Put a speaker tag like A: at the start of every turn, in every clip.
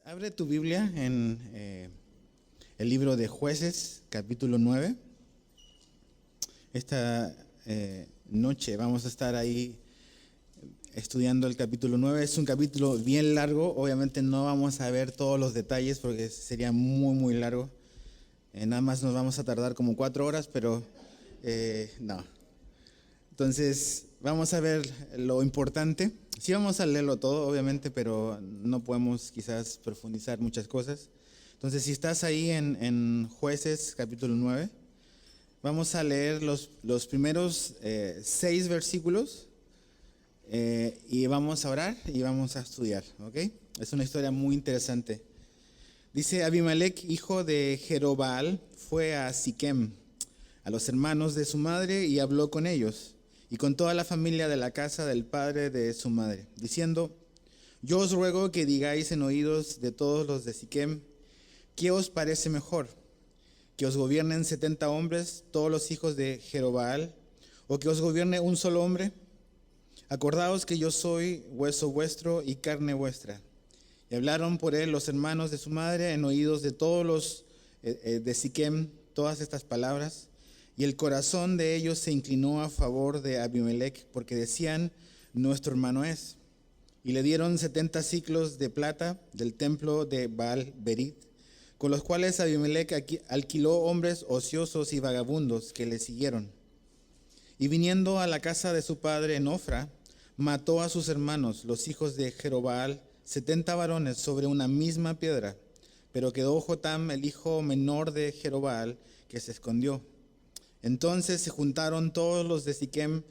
A: Abre tu Biblia en el libro de Jueces, capítulo 9. Esta noche vamos a estar ahí estudiando el capítulo 9. Es un capítulo bien largo, obviamente no vamos a ver todos los detalles porque sería muy largo. Nada más nos vamos a tardar como 4 horas, pero no. Entonces vamos a ver lo importante. Sí vamos a leerlo todo, obviamente, pero no podemos quizás profundizar muchas cosas. Entonces, si estás ahí en Jueces, capítulo 9, vamos a leer los primeros 6 versículos y vamos a orar y vamos a estudiar, ¿ok? Es una historia muy interesante. Dice: Abimelec, hijo de Jerobaal, fue a Siquem, a los hermanos de su madre, y habló con ellos y con toda la familia de la casa del padre de su madre, diciendo: yo os ruego que digáis en oídos de todos los de Siquem, ¿qué os parece mejor? ¿Que os gobiernen 70 hombres, todos los hijos de Jerobaal, o que os gobierne un solo hombre? Acordaos que yo soy hueso vuestro y carne vuestra. Y hablaron por él los hermanos de su madre en oídos de todos los de Siquem todas estas palabras. Y el corazón de ellos se inclinó a favor de Abimelec, porque decían: nuestro hermano es. Y le dieron 70 siclos de plata del templo de Baal-Berit, con los cuales Abimelec alquiló hombres ociosos y vagabundos que le siguieron. Y viniendo a la casa de su padre en Ofra, mató a sus hermanos, los hijos de Jerobaal, 70 varones sobre una misma piedra. Pero quedó Jotam, el hijo menor de Jerobaal, que se escondió. Entonces se juntaron todos los de Siquem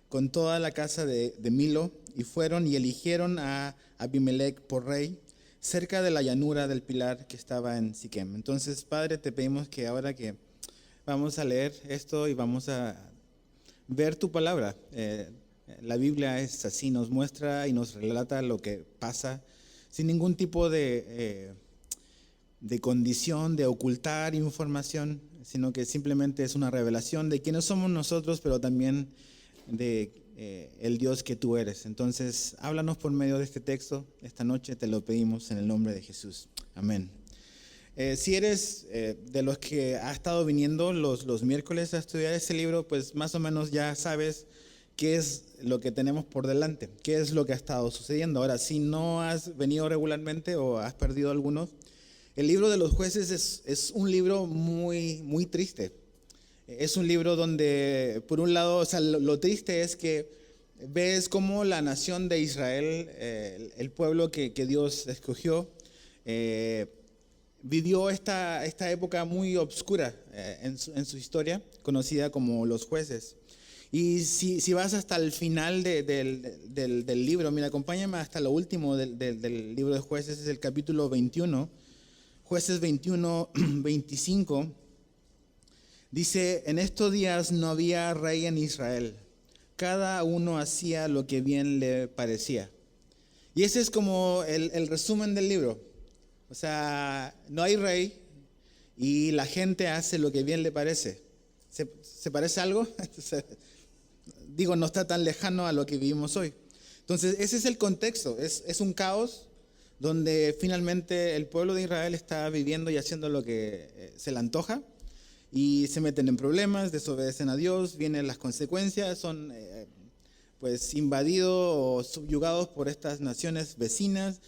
A: con toda la casa de Milo, y fueron y eligieron a Abimelec por rey, cerca de la llanura del Pilar que estaba en Siquem. Entonces, Padre, te pedimos que ahora que vamos a leer esto y vamos a ver tu palabra, la Biblia es así, nos muestra y nos relata lo que pasa sin ningún tipo de condición de ocultar información, sino que simplemente es una revelación de quiénes somos nosotros, pero también de el Dios que tú eres. Entonces, háblanos por medio de este texto esta noche, te lo pedimos en el nombre de Jesús. Amén. Si eres de los que ha estado viniendo los miércoles a estudiar este libro, pues más o menos ya sabes qué es lo que tenemos por delante, qué es lo que ha estado sucediendo. Ahora, si no has venido regularmente o has perdido algunos, el libro de los jueces es un libro muy triste. Es un libro donde, por un lado, o sea, lo triste es que ves cómo la nación de Israel, el pueblo que Dios escogió, vivió esta época muy oscura en su historia, conocida como los jueces. Y si vas hasta el final del libro, mira, acompáñame hasta lo último del libro de jueces, es el capítulo 21, Jueces 21, 25, dice: en estos días no había rey en Israel, cada uno hacía lo que bien le parecía. Y ese es como el resumen del libro. O sea, no hay rey y la gente hace lo que bien le parece. ¿Se parece algo? Digo, no está tan lejano a lo que vivimos hoy. Entonces, ese es el contexto, es un caos donde finalmente el pueblo de Israel está viviendo y haciendo lo que se le antoja, y se meten en problemas, desobedecen a Dios, vienen las consecuencias, son pues invadidos o subyugados por estas naciones vecinas,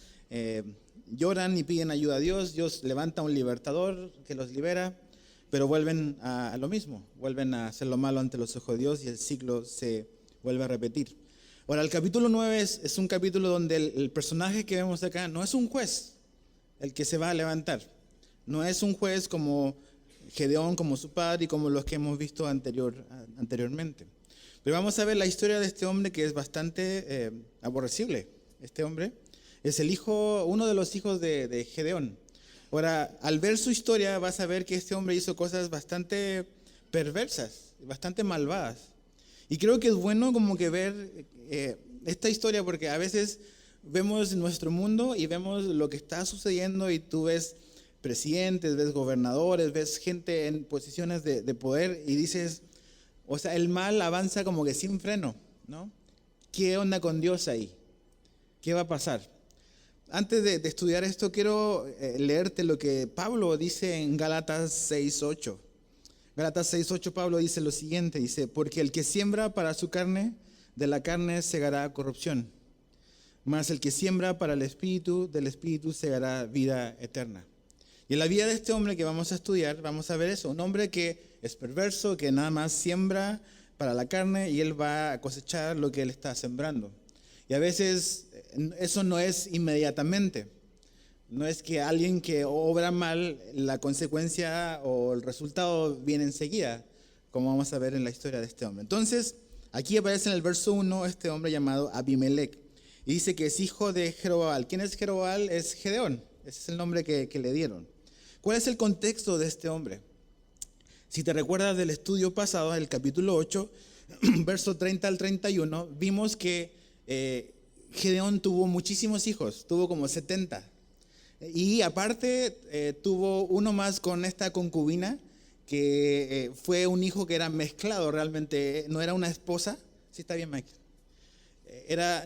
A: lloran y piden ayuda a Dios, Dios levanta un libertador que los libera, pero vuelven a lo mismo, vuelven a hacer lo malo ante los ojos de Dios y el ciclo se vuelve a repetir. Ahora, el capítulo 9 es un capítulo donde el personaje que vemos acá no es un juez el que se va a levantar. No es un juez como Gedeón, como su padre y como los que hemos visto anteriormente. Pero vamos a ver la historia de este hombre que es bastante aborrecible. Este hombre es uno de los hijos de Gedeón. Ahora, al ver su historia vas a ver que este hombre hizo cosas bastante perversas, bastante malvadas. Y creo que es bueno como que ver esta historia, porque a veces vemos nuestro mundo y vemos lo que está sucediendo y tú ves presidentes, ves gobernadores, ves gente en posiciones de poder y dices: O sea, el mal avanza como que sin freno, ¿no? ¿Qué onda con Dios ahí? ¿Qué va a pasar? Antes de estudiar esto, quiero leerte lo que Pablo dice en Gálatas 6:8. Gálatas 6:8, Pablo dice lo siguiente, dice, porque el que siembra para su carne, de la carne segará corrupción, mas el que siembra para el Espíritu, del Espíritu segará vida eterna. Y en la vida de este hombre que vamos a estudiar, vamos a ver eso, un hombre que es perverso, que nada más siembra para la carne y él va a cosechar lo que él está sembrando. Y a veces eso no es inmediatamente. No es que alguien que obra mal, la consecuencia o el resultado viene enseguida, como vamos a ver en la historia de este hombre. Entonces, aquí aparece en el verso 1 este hombre llamado Abimelec. Y dice que es hijo de Jerobal. ¿Quién es Jerobal? Es Gedeón. Ese es el nombre que le dieron. ¿Cuál es el contexto de este hombre? Si te recuerdas del estudio pasado, el capítulo 8, verso 30 al 31, vimos que Gedeón tuvo muchísimos hijos, tuvo como 70. Y aparte tuvo uno más con esta concubina, que fue un hijo que era mezclado realmente, no era una esposa. Sí, está bien, Mike.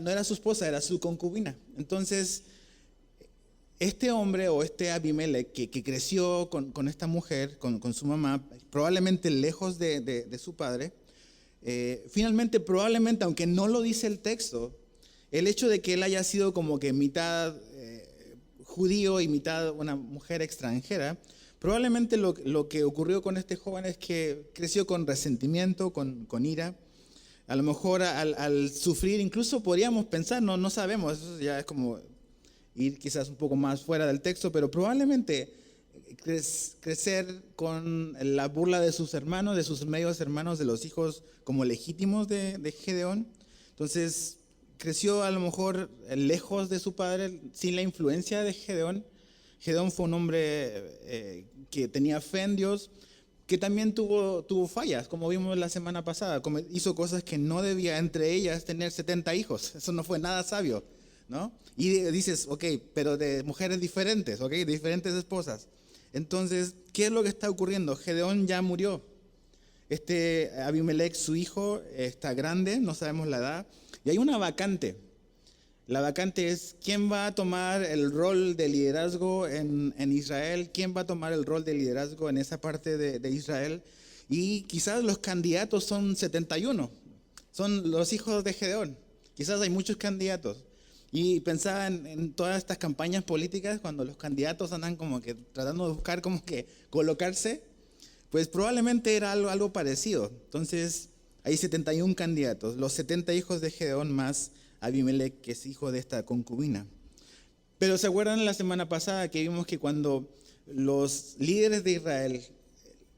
A: No era su esposa, era su concubina. Entonces, este hombre o este Abimelec que creció con esta mujer, con su mamá, probablemente lejos de su padre, finalmente probablemente, aunque no lo dice el texto, el hecho de que él haya sido como que mitad judío y mitad una mujer extranjera, probablemente lo que ocurrió con este joven es que creció con resentimiento, con ira. A lo mejor al sufrir, incluso podríamos pensar, no sabemos, eso ya es como ir quizás un poco más fuera del texto, pero probablemente crecer con la burla de sus hermanos, de sus medios hermanos, de los hijos como legítimos de Gedeón. Entonces creció a lo mejor lejos de su padre, sin la influencia de Gedeón. Gedeón fue un hombre que tenía fe en Dios, que también tuvo fallas, como vimos la semana pasada. Hizo cosas que no debía, entre ellas tener 70 hijos. Eso no fue nada sabio, ¿no? Y dices, ok, pero de mujeres diferentes, ok, de diferentes esposas. Entonces, ¿qué es lo que está ocurriendo? Gedeón ya murió. Este Abimelec, su hijo, está grande, no sabemos la edad, y hay una vacante. La vacante es quién va a tomar el rol de liderazgo en Israel, quién va a tomar el rol de liderazgo en esa parte de Israel. Y quizás los candidatos son 71, son los hijos de Gedeón. Quizás hay muchos candidatos. Y pensaba en todas estas campañas políticas, cuando los candidatos andan como que tratando de buscar como que colocarse, pues probablemente era algo parecido. Entonces hay 71 candidatos, los 70 hijos de Gedeón más Abimelec, que es hijo de esta concubina. Pero ¿se acuerdan la semana pasada que vimos que cuando los líderes de Israel,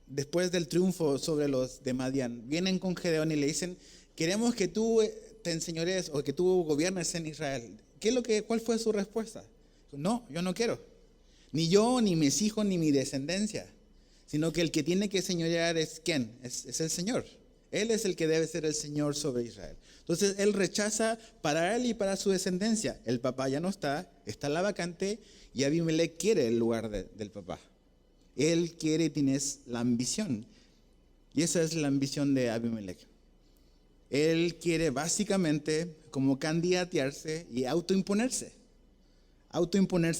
A: después del triunfo sobre los de Madián, vienen con Gedeón y le dicen, queremos que tú te enseñorees o que tú gobiernes en Israel? ¿Cuál fue su respuesta? No, yo no quiero. Ni yo, ni mis hijos, ni mi descendencia. Sino que el que tiene que señorear es ¿quién? Es el Señor. Él es el que debe ser el Señor sobre Israel. Entonces él rechaza para él y para su descendencia. El papá ya no está la vacante y Abimelec quiere el lugar del papá. Él quiere y tiene la ambición. Y esa es la ambición de Abimelec. Él quiere básicamente como candidatearse y autoimponerse.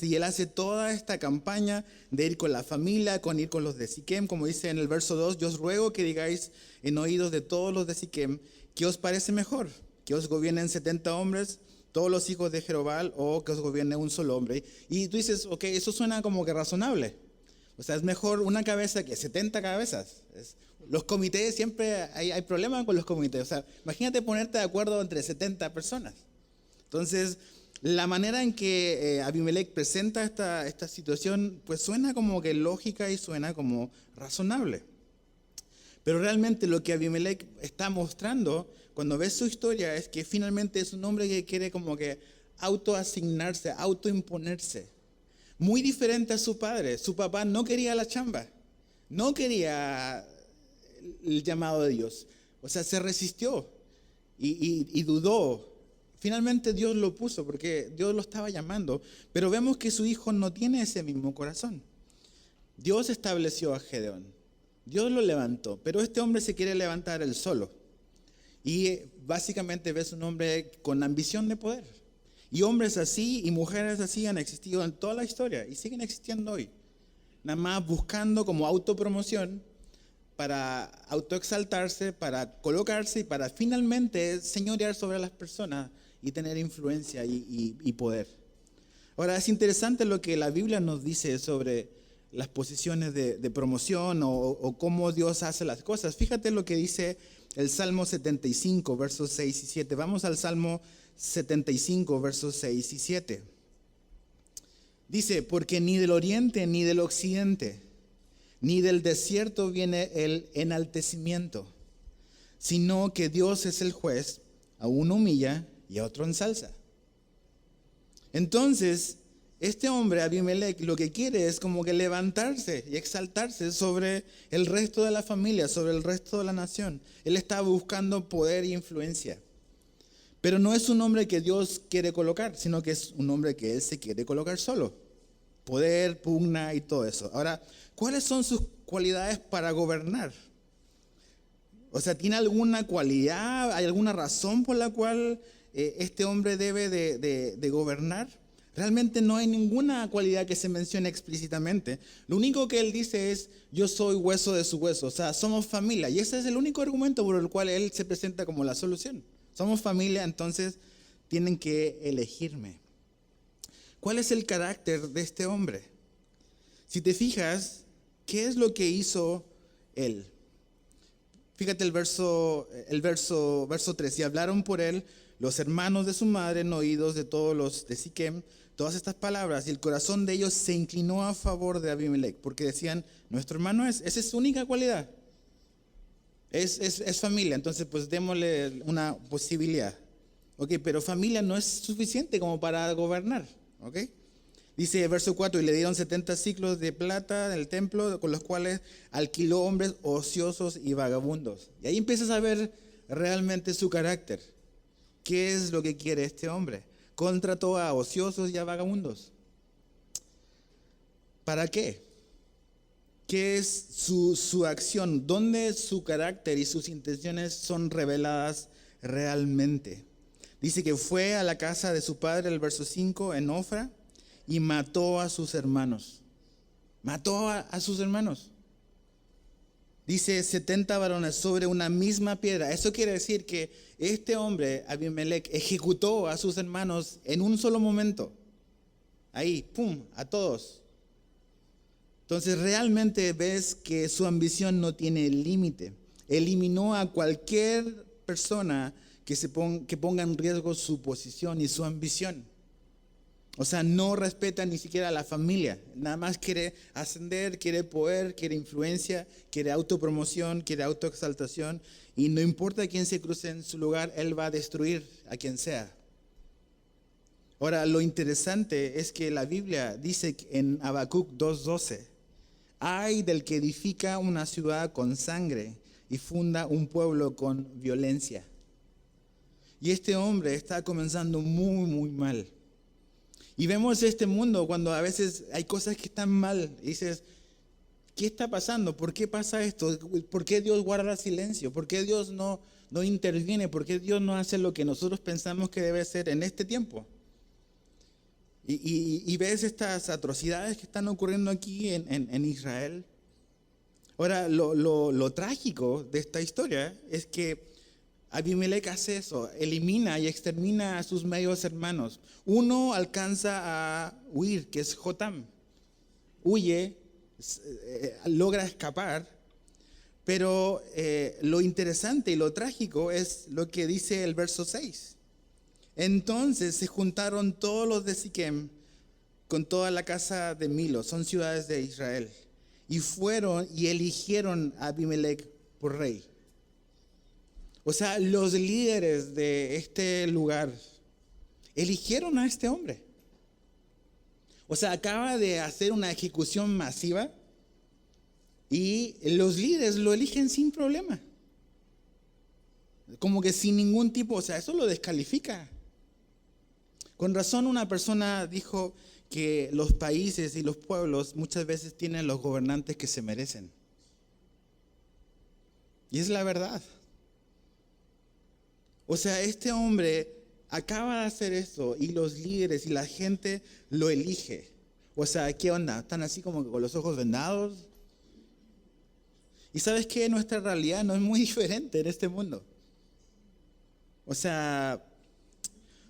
A: Y él hace toda esta campaña de ir con la familia, con ir con los de Siquem, como dice en el verso 2, yo os ruego que digáis en oídos de todos los de Siquem, ¿qué os parece mejor? ¿Que os gobiernen 70 hombres, todos los hijos de Jerobal, o que os gobierne un solo hombre? Y tú dices, ok, eso suena como que razonable. O sea, es mejor una cabeza que 70 cabezas. Los comités, siempre hay problemas con los comités. O sea, imagínate ponerte de acuerdo entre 70 personas. Entonces, la manera en que Abimelec presenta esta situación, pues suena como que lógica y suena como razonable. Pero realmente lo que Abimelec está mostrando, cuando ves su historia, es que finalmente es un hombre que quiere como que autoasignarse, autoimponerse. Muy diferente a su padre. Su papá no quería la chamba, no quería el llamado de Dios. O sea, se resistió y dudó. Finalmente Dios lo puso porque Dios lo estaba llamando. Pero vemos que su hijo no tiene ese mismo corazón. Dios estableció a Gedeón. Dios lo levantó, pero este hombre se quiere levantar él solo. Y básicamente ves un hombre con ambición de poder. Y hombres así y mujeres así han existido en toda la historia y siguen existiendo hoy. Nada más buscando como autopromoción para autoexaltarse, para colocarse y para finalmente señorear sobre las personas y tener influencia y poder. Ahora, es interesante lo que la Biblia nos dice sobre las posiciones de promoción o cómo Dios hace las cosas. Fíjate lo que dice el Salmo 75, versos 6 y 7. Vamos al Salmo 75, versos 6 y 7. Dice, porque ni del oriente ni del occidente, ni del desierto viene el enaltecimiento, sino que Dios es el juez, a uno humilla y a otro ensalza. Entonces, este hombre, Abimelech, lo que quiere es como que levantarse y exaltarse sobre el resto de la familia, sobre el resto de la nación. Él está buscando poder e influencia. Pero no es un hombre que Dios quiere colocar, sino que es un hombre que él se quiere colocar solo. Poder, pugna y todo eso. Ahora, ¿cuáles son sus cualidades para gobernar? O sea, ¿tiene alguna cualidad, hay alguna razón por la cual este hombre debe de gobernar? Realmente no hay ninguna cualidad que se mencione explícitamente. Lo único que él dice es, yo soy hueso de su hueso. O sea, somos familia. Y ese es el único argumento por el cual él se presenta como la solución. Somos familia, entonces tienen que elegirme. ¿Cuál es el carácter de este hombre? Si te fijas, ¿qué es lo que hizo él? Fíjate el verso 3. Y hablaron por él los hermanos de su madre en oídos de todos los de Siquem, todas estas palabras, y el corazón de ellos se inclinó a favor de Abimelech, porque decían, nuestro hermano esa es su única cualidad. Es familia, entonces pues démosle una posibilidad. Ok, pero familia no es suficiente como para gobernar. Ok. Dice verso 4, y le dieron 70 ciclos de plata del templo, con los cuales alquiló hombres ociosos y vagabundos. Y ahí empiezas a ver realmente su carácter. ¿Qué es lo que quiere este hombre? Contrató a ociosos y a vagabundos. ¿Para qué? ¿Qué es su acción? ¿Dónde su carácter y sus intenciones son reveladas realmente? Dice que fue a la casa de su padre, el verso 5, en Ofra, y mató a sus hermanos. Mató a sus hermanos. Dice 70 varones sobre una misma piedra. Eso quiere decir que este hombre, Abimelech, ejecutó a sus hermanos en un solo momento. Ahí, pum, a todos. Entonces realmente ves que su ambición no tiene límite. Eliminó a cualquier persona que ponga en riesgo su posición y su ambición. O sea, no respeta ni siquiera a la familia. Nada más quiere ascender, quiere poder, quiere influencia, quiere autopromoción, quiere autoexaltación. Y no importa quién se cruce en su lugar, él va a destruir a quien sea. Ahora, lo interesante es que la Biblia dice en Habacuc 2:12, ay del que edifica una ciudad con sangre y funda un pueblo con violencia. Y este hombre está comenzando muy, muy mal. Y vemos este mundo cuando a veces hay cosas que están mal. Y dices, ¿qué está pasando? ¿Por qué pasa esto? ¿Por qué Dios guarda silencio? ¿Por qué Dios no interviene? ¿Por qué Dios no hace lo que nosotros pensamos que debe ser en este tiempo? Y ves estas atrocidades que están ocurriendo aquí en Israel. Ahora, lo trágico de esta historia es que Abimelech hace eso, elimina y extermina a sus medios hermanos. Uno alcanza a huir, que es Jotam. Huye, logra escapar, pero lo interesante y lo trágico es lo que dice el verso 6. Entonces se juntaron todos los de Siquem con toda la casa de Milo, son ciudades de Israel, y fueron y eligieron a Abimelech por rey. O sea, los líderes de este lugar eligieron a este hombre. O sea, acaba de hacer una ejecución masiva y los líderes lo eligen sin problema. Como que sin ningún tipo, o sea, eso lo descalifica. Con razón una persona dijo que los países y los pueblos muchas veces tienen los gobernantes que se merecen. Y es la verdad. O sea, este hombre acaba de hacer esto y los líderes y la gente lo elige. O sea, ¿qué onda? ¿Están así como con los ojos vendados? Y ¿sabes qué? Nuestra realidad no es muy diferente en este mundo. O sea,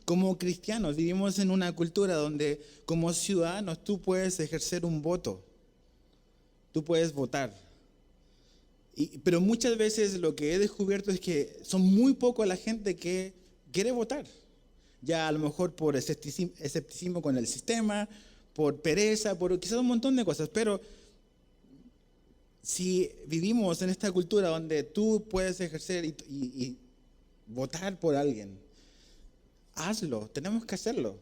A: como cristianos vivimos en una cultura donde como ciudadanos tú puedes ejercer un voto. Tú puedes votar. Pero muchas veces lo que he descubierto es que son muy poco la gente que quiere votar. Ya a lo mejor por escepticismo con el sistema, por pereza, por quizás un montón de cosas. Pero si vivimos en esta cultura donde tú puedes ejercer y votar por alguien, hazlo, tenemos que hacerlo.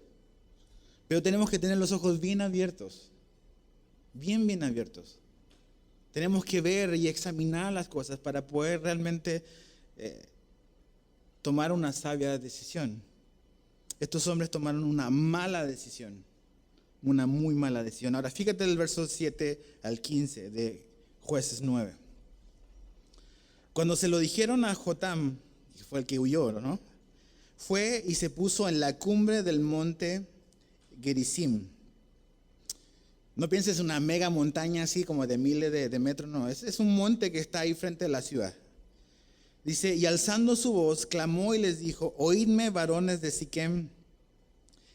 A: Pero tenemos que tener los ojos bien abiertos, bien abiertos. Tenemos que ver y examinar las cosas para poder realmente tomar una sabia decisión. Estos hombres tomaron una mala decisión, una muy mala decisión. Ahora fíjate el verso 7 al 15 de Jueces 9. Cuando se lo dijeron a Jotam, que fue el que huyó, ¿no? Fue y se puso en la cumbre del monte Gerizim. No pienses en una mega montaña así como de miles de metros, no. Es un monte que está ahí frente a la ciudad. Dice, y alzando su voz, clamó y les dijo, oídme varones de Siquem,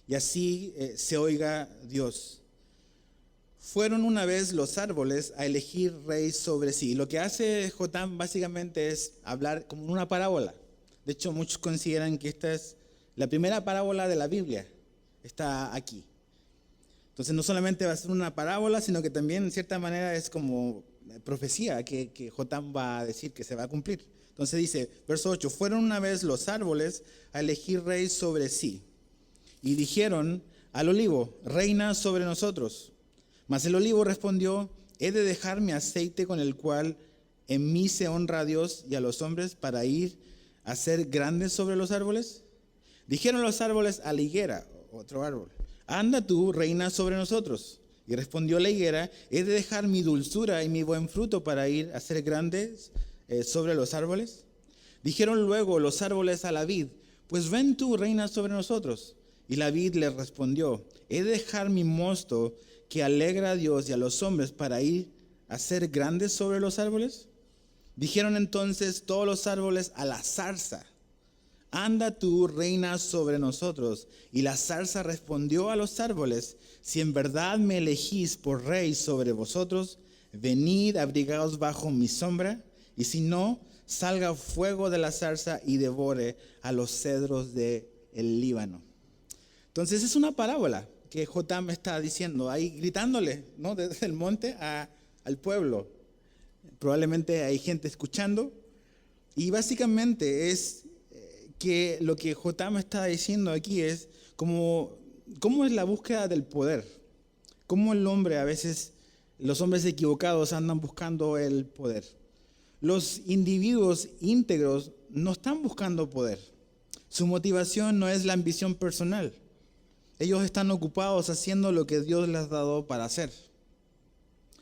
A: y así se oiga Dios. Fueron una vez los árboles a elegir rey sobre sí. Lo que hace Jotam básicamente es hablar como una parábola. De hecho, muchos consideran que esta es la primera parábola de la Biblia. Está aquí. Entonces no solamente va a ser una parábola, sino que también en cierta manera es como profecía que Jotam va a decir que se va a cumplir. Entonces dice, verso 8, fueron una vez los árboles a elegir rey sobre sí. Y dijeron al olivo, reina sobre nosotros. Mas el olivo respondió, he de dejar mi aceite con el cual en mí se honra a Dios y a los hombres para ir a ser grandes sobre los árboles. Dijeron los árboles a la higuera, otro árbol, anda tú, reina sobre nosotros. Y respondió la higuera, he de dejar mi dulzura y mi buen fruto para ir a ser grandes sobre los árboles. Dijeron luego los árboles a la vid, pues ven tú, reina sobre nosotros. Y la vid les respondió, he de dejar mi mosto que alegra a Dios y a los hombres para ir a ser grandes sobre los árboles. Dijeron entonces todos los árboles a la zarza, anda tú, reina sobre nosotros. Y la zarza respondió a los árboles, si en verdad me elegís por rey sobre vosotros, venid, abrigaos bajo mi sombra, y si no, salga fuego de la zarza y devore a los cedros del Líbano. Entonces es una parábola que Jotam está diciendo, ahí gritándole, ¿no?, desde el monte al pueblo. Probablemente hay gente escuchando, y básicamente es que lo que Jotam está diciendo aquí es cómo es la búsqueda del poder. Cómo el hombre, a veces, los hombres equivocados andan buscando el poder. Los individuos íntegros no están buscando poder. Su motivación no es la ambición personal. Ellos están ocupados haciendo lo que Dios les ha dado para hacer.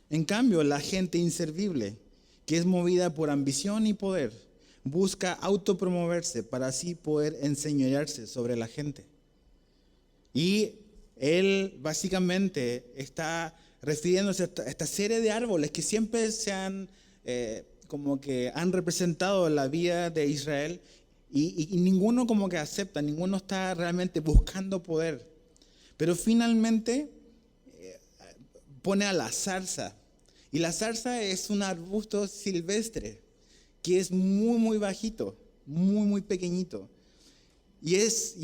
A: En cambio, la gente inservible, que es movida por ambición y poder, busca autopromoverse para así poder enseñorearse sobre la gente. Y él básicamente está refiriéndose a esta serie de árboles que siempre se han, como que han representado la vida de Israel, y ninguno como que acepta, ninguno está realmente buscando poder. Pero finalmente pone a la zarza. Y la zarza es un arbusto silvestre que es muy bajito, muy pequeñito. Y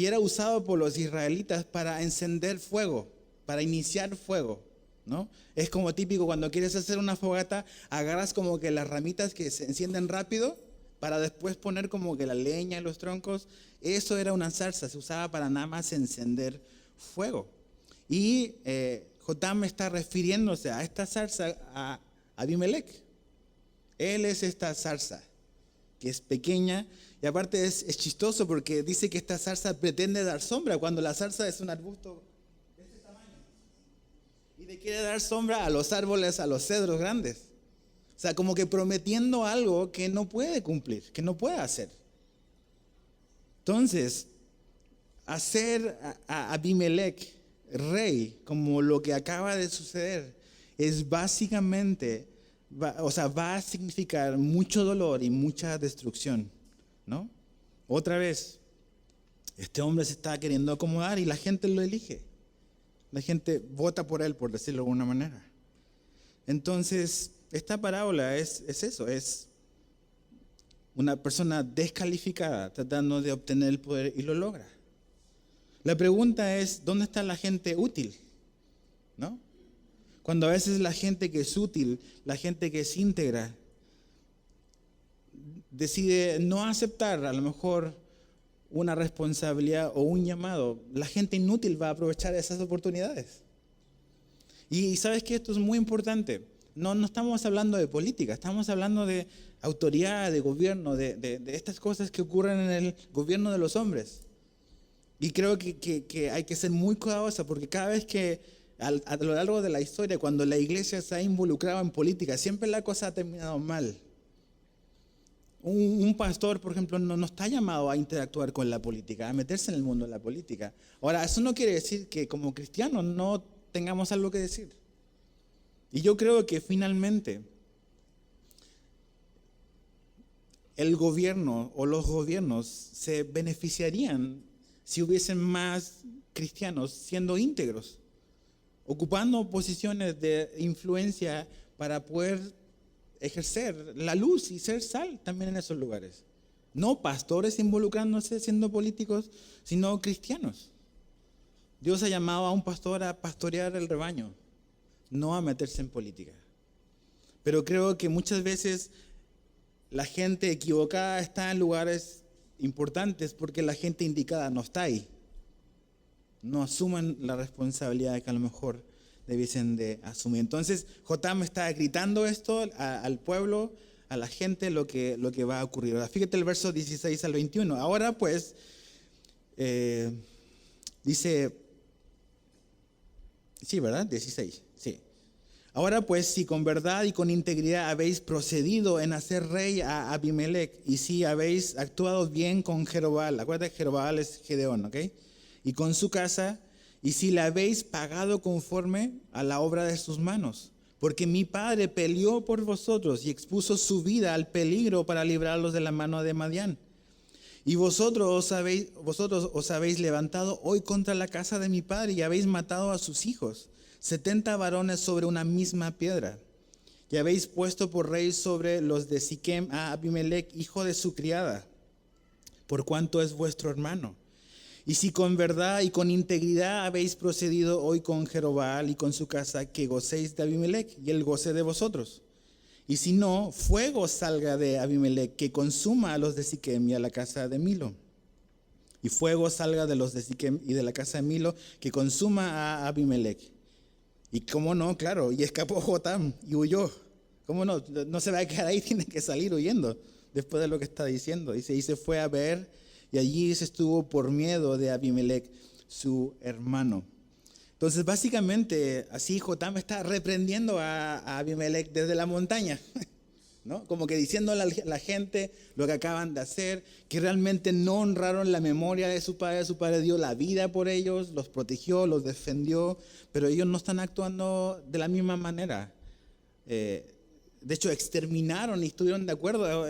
A: era usado por los israelitas para encender fuego, para iniciar fuego, ¿no? Es como típico cuando quieres hacer una fogata, agarras como que las ramitas que se encienden rápido para después poner como que la leña y los troncos. Eso era una zarza, se usaba para nada más encender fuego. Y Jotam está refiriéndose a esta zarza, a Abimelech. Él es esta zarza, que es pequeña, y aparte es chistoso porque dice que esta zarza pretende dar sombra, cuando la zarza es un arbusto de este tamaño. Y le quiere dar sombra a los árboles, a los cedros grandes. O sea, como que prometiendo algo que no puede cumplir, que no puede hacer. Entonces, hacer a Abimelech rey, como lo que acaba de suceder, es básicamente, va a significar mucho dolor y mucha destrucción, ¿no? Otra vez, este hombre se está queriendo acomodar y la gente lo elige. La gente vota por él, por decirlo de alguna manera. Entonces, esta parábola es eso, es una persona descalificada tratando de obtener el poder y lo logra. La pregunta es, ¿dónde está la gente útil? ¿No? Cuando a veces la gente que es útil, la gente que es íntegra, decide no aceptar a lo mejor una responsabilidad o un llamado, la gente inútil va a aprovechar esas oportunidades. Y sabes que esto es muy importante. No estamos hablando de política, estamos hablando de autoridad, de gobierno, de estas cosas que ocurren en el gobierno de los hombres. Y creo que hay que ser muy cuidadosa porque cada vez que a lo largo de la historia, cuando la iglesia se ha involucrado en política, siempre la cosa ha terminado mal. Un pastor, por ejemplo, no está llamado a interactuar con la política, a meterse en el mundo de la política. Ahora, eso no quiere decir que como cristianos no tengamos algo que decir. Y yo creo que finalmente el gobierno o los gobiernos se beneficiarían si hubiesen más cristianos siendo íntegros, ocupando posiciones de influencia para poder ejercer la luz y ser sal también en esos lugares. No pastores involucrándose siendo políticos, sino cristianos. Dios ha llamado a un pastor a pastorear el rebaño, no a meterse en política. Pero creo que muchas veces la gente equivocada está en lugares importantes porque la gente indicada no está ahí. No asumen la responsabilidad que a lo mejor debiesen de asumir. Entonces, Jotam está gritando esto al pueblo, a la gente, lo que va a ocurrir. Ahora, fíjate el verso 16 al 21. Ahora pues, dice, sí, ¿verdad? 16, sí. Ahora pues, si con verdad y con integridad habéis procedido en hacer rey a Abimelech, y si habéis actuado bien con Jerobal, acuérdate que Jerobal es Gedeón, ¿ok? Y con su casa, y si la habéis pagado conforme a la obra de sus manos, porque mi padre peleó por vosotros y expuso su vida al peligro para librarlos de la mano de Madián. Y vosotros os habéis levantado hoy contra la casa de mi padre y habéis matado a sus hijos, 70 varones sobre una misma piedra. Y habéis puesto por rey sobre los de Siquem a Abimelech, hijo de su criada, por cuanto es vuestro hermano. Y si con verdad y con integridad habéis procedido hoy con Jerobal y con su casa, que gocéis de Abimelech y él goce de vosotros. Y si no, fuego salga de Abimelech, que consuma a los de Siquem y a la casa de Milo. Y fuego salga de los de Siquem y de la casa de Milo, que consuma a Abimelech. Y cómo no, claro, y escapó Jotam y huyó. ¿Cómo no? No se va a quedar ahí, tiene que salir huyendo después de lo que está diciendo. Dice, y se fue a ver. Y allí se estuvo por miedo de Abimelech, su hermano. Entonces, básicamente, así Jotam está reprendiendo a Abimelech desde la montaña, ¿no? Como que diciéndole a la gente lo que acaban de hacer, que realmente no honraron la memoria de su padre. Su padre dio la vida por ellos, los protegió, los defendió, pero ellos no están actuando de la misma manera. De hecho, exterminaron y estuvieron de acuerdo,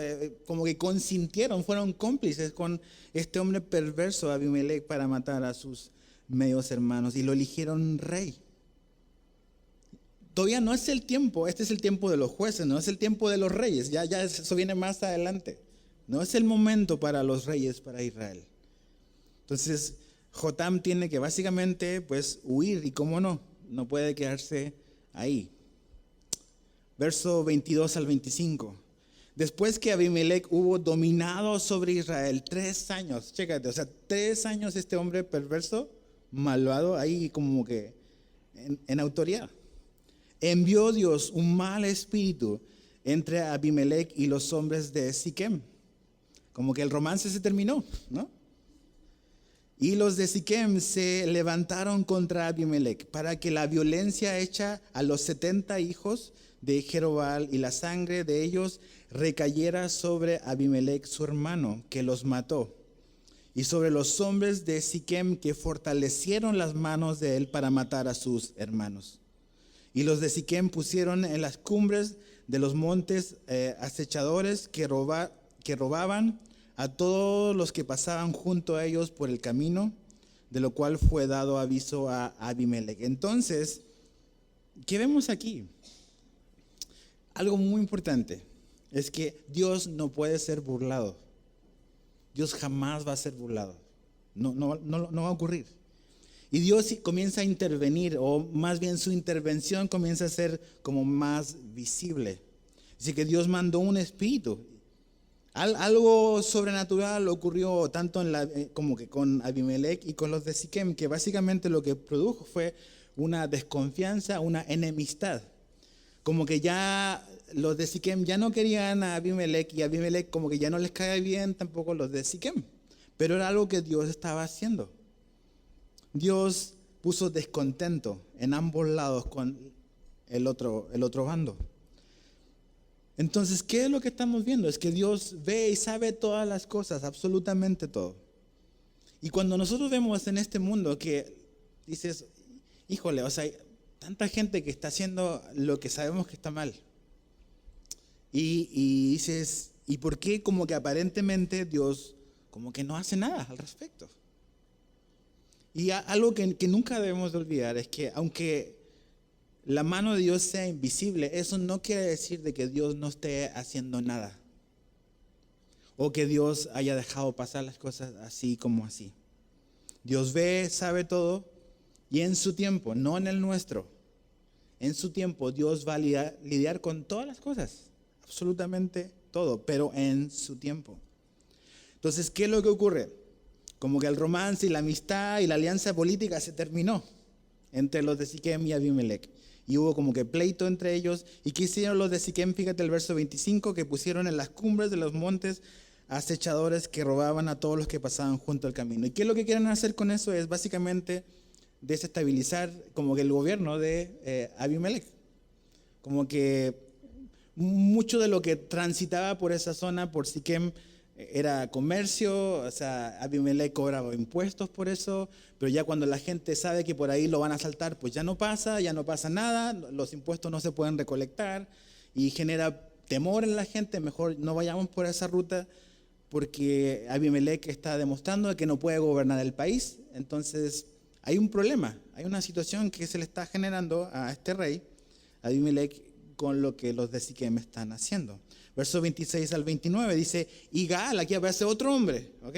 A: como que consintieron, fueron cómplices con este hombre perverso, Abimelech, para matar a sus medios hermanos y lo eligieron rey. Todavía no es el tiempo, este es el tiempo de los jueces, no es el tiempo de los reyes, ya eso viene más adelante. No es el momento para los reyes, para Israel. Entonces, Jotam tiene que básicamente pues huir y cómo no puede quedarse ahí. Verso 22 al 25. Después que Abimelech hubo dominado sobre Israel 3 años, chécate, o sea, 3 años este hombre perverso, malvado, ahí como que en autoridad. Envió Dios un mal espíritu entre Abimelech y los hombres de Siquem. Como que el romance se terminó, ¿no? Y los de Siquem se levantaron contra Abimelech para que la violencia hecha a los 70 hijos de Jerobbaal y la sangre de ellos recayera sobre Abimelech su hermano, que los mató, y sobre los hombres de Siquem, que fortalecieron las manos de él para matar a sus hermanos. Y los de Siquem pusieron en las cumbres de los montes acechadores que robaban a todos los que pasaban junto a ellos por el camino, de lo cual fue dado aviso a Abimelech. Entonces, ¿qué vemos aquí? Algo muy importante es que Dios no puede ser burlado. Dios jamás va a ser burlado. No va a ocurrir. Y Dios comienza a intervenir, o más bien su intervención comienza a ser como más visible. Así que Dios mandó un espíritu. Algo sobrenatural ocurrió tanto como que con Abimelech y con los de Siquem, que básicamente lo que produjo fue una desconfianza, una enemistad. Como que ya los de Siquem ya no querían a Abimelech, y a Abimelech como que ya no les cae bien tampoco los de Siquem. Pero era algo que Dios estaba haciendo. Dios puso descontento en ambos lados con el otro bando. Entonces, ¿qué es lo que estamos viendo? Es que Dios ve y sabe todas las cosas, absolutamente todo. Y cuando nosotros vemos en este mundo que dices, híjole, o sea, hay tanta gente que está haciendo lo que sabemos que está mal. Y dices, ¿y por qué como que aparentemente Dios como que no hace nada al respecto? Y algo que nunca debemos de olvidar es que aunque la mano de Dios sea invisible, eso no quiere decir de que Dios no esté haciendo nada, o que Dios haya dejado pasar las cosas así como así. Dios ve, sabe todo, y en su tiempo, no en el nuestro, en su tiempo Dios va a lidiar con todas las cosas, absolutamente todo, pero en su tiempo. Entonces, ¿qué es lo que ocurre? Como que el romance y la amistad y la alianza política se terminó entre los de Siquem y Abimelech. Y hubo como que pleito entre ellos. ¿Y qué hicieron los de Siquem? Fíjate el verso 25, que pusieron en las cumbres de los montes acechadores que robaban a todos los que pasaban junto al camino. ¿Y qué es lo que quieren hacer con eso? Es básicamente desestabilizar como que el gobierno de Abimelech. Como que mucho de lo que transitaba por esa zona, por Siquem, era comercio, o sea, Abimelech cobraba impuestos por eso, pero ya cuando la gente sabe que por ahí lo van a asaltar, pues ya no pasa nada, los impuestos no se pueden recolectar y genera temor en la gente. Mejor no vayamos por esa ruta porque Abimelech está demostrando que no puede gobernar el país. Entonces hay un problema, hay una situación que se le está generando a este rey, Abimelech, con lo que los de Siquem están haciendo. Verso 26 al 29 dice, y Gaal, aquí aparece otro hombre, ¿ok?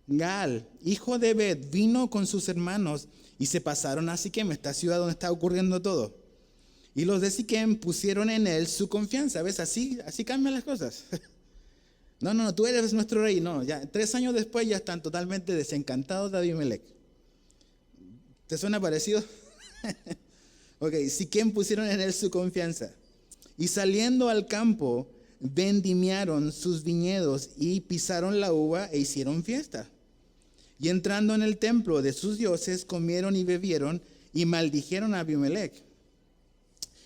A: Gaal, hijo de Ebed, vino con sus hermanos y se pasaron a Siquem, esta ciudad donde está ocurriendo todo. Y los de Siquem pusieron en él su confianza. ¿Ves? Así cambian las cosas. No, tú eres nuestro rey. No, ya 3 años después ya están totalmente desencantados de Abimelech. ¿Te suena parecido? Ok, Siquem pusieron en él su confianza. Y saliendo al campo, vendimiaron sus viñedos y pisaron la uva e hicieron fiesta. Y entrando en el templo de sus dioses, comieron y bebieron y maldijeron a Abimelech.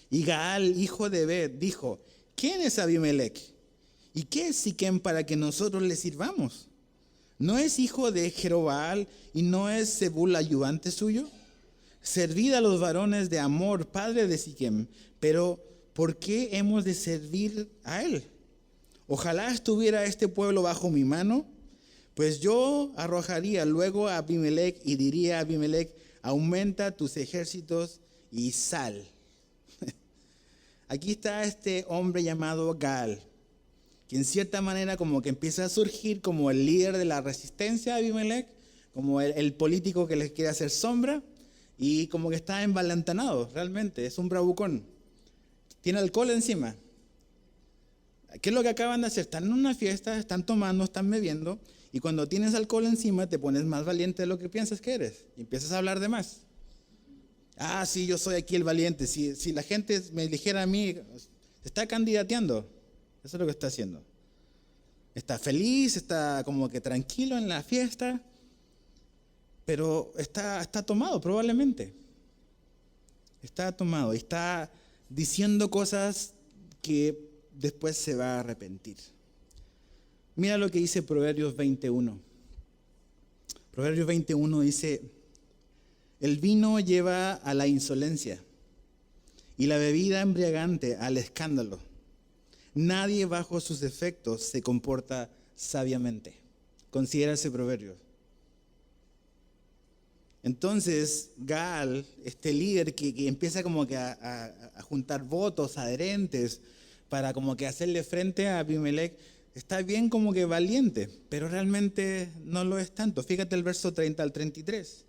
A: Y Gaal, hijo de Ebed, dijo, ¿quién es Abimelech? ¿Y qué es Siquem para que nosotros le sirvamos? ¿No es hijo de Jerobbaal y no es Zebul ayudante suyo? Servid a los varones de Amor, padre de Siquem, pero ¿por qué hemos de servir a él? Ojalá estuviera este pueblo bajo mi mano, pues yo arrojaría luego a Abimelech y diría a Abimelech, aumenta tus ejércitos y sal. Aquí está este hombre llamado Gaal, que en cierta manera como que empieza a surgir como el líder de la resistencia a Abimelech, como el político que les quiere hacer sombra, y como que está envalentonado, realmente, es un bravucón. Tiene alcohol encima. ¿Qué es lo que acaban de hacer? Están en una fiesta, están tomando, están bebiendo, y cuando tienes alcohol encima te pones más valiente de lo que piensas que eres, y empiezas a hablar de más. Ah, sí, yo soy aquí el valiente. Si la gente me eligiera a mí, se está candidateando. Eso es lo que está haciendo. Está feliz, está como que tranquilo en la fiesta, pero está tomado probablemente. Está tomado y está diciendo cosas que después se va a arrepentir. Mira lo que dice Proverbios 21. Proverbios 21 dice: el vino lleva a la insolencia y la bebida embriagante al escándalo. Nadie bajo sus efectos se comporta sabiamente. Considera ese proverbio. Entonces, Gaal, este líder que empieza como que a juntar votos, adherentes, para como que hacerle frente a Abimelech, está bien como que valiente, pero realmente no lo es tanto. Fíjate el verso 30 al 33.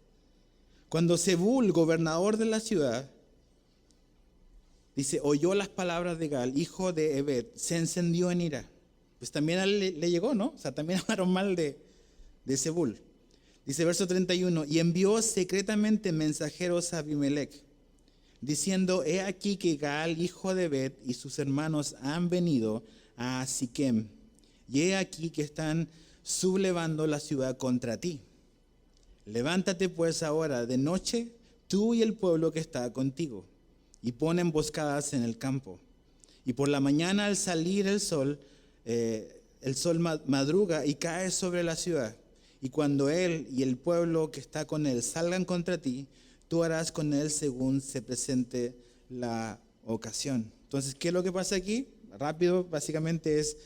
A: Cuando Zebul, gobernador de la ciudad, dice, oyó las palabras de Gaal, hijo de Ebed, se encendió en ira. Pues también a él le llegó, ¿no? O sea, también hablaron mal de Zebul. Dice verso 31, y envió secretamente mensajeros a Abimelech, diciendo, he aquí que Gaal, hijo de Ebed, y sus hermanos han venido a Siquem, y he aquí que están sublevando la ciudad contra ti. Levántate pues ahora de noche, tú y el pueblo que está contigo, y pon emboscadas en el campo. Y por la mañana al salir el sol madruga y cae sobre la ciudad. Y cuando él y el pueblo que está con él salgan contra ti, tú harás con él según se presente la ocasión. Entonces, ¿qué es lo que pasa aquí? Rápido, básicamente es,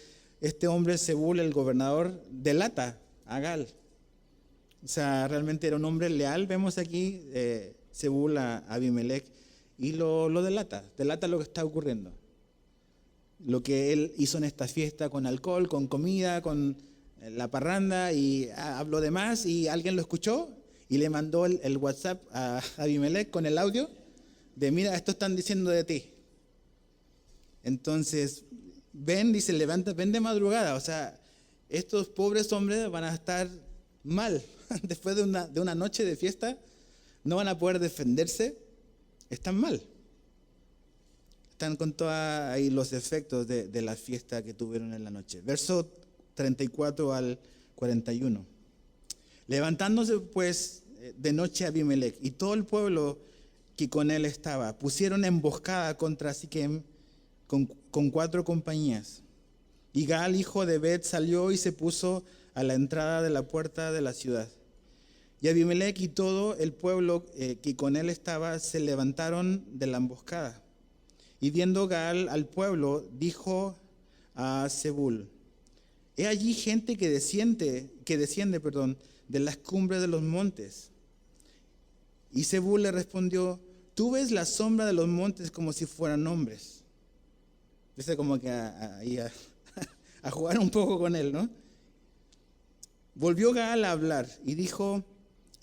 A: este hombre, Zebul, el gobernador, delata a Gaal. O sea, realmente era un hombre leal, vemos aquí, Zebul a Abimelech, y lo delata lo que está ocurriendo. Lo que él hizo en esta fiesta con alcohol, con comida, con la parranda, y habló de más, y alguien lo escuchó y le mandó el WhatsApp a Abimelech con el audio de, mira, esto están diciendo de ti. Entonces, ven, dice, levanta, ven de madrugada. O sea, estos pobres hombres van a estar mal. Después de una noche de fiesta, no van a poder defenderse. Están mal. Están con todos ahí los efectos de la fiesta que tuvieron en la noche. Verso 34 al 41. Levantándose pues de noche Abimelech y todo el pueblo que con él estaba, pusieron emboscada contra Siquem con 4 compañías. Y Gaal, hijo de Ebed, salió y se puso a la entrada de la puerta de la ciudad. Y Abimelech y todo el pueblo que con él estaba se levantaron de la emboscada. Y viendo Gaal al pueblo, dijo a Zebul, he allí gente que desciende, de las cumbres de los montes. Y Zebul le respondió, tú ves la sombra de los montes como si fueran hombres. Empieza como que a jugar un poco con él, ¿no? Volvió Gaal a hablar y dijo,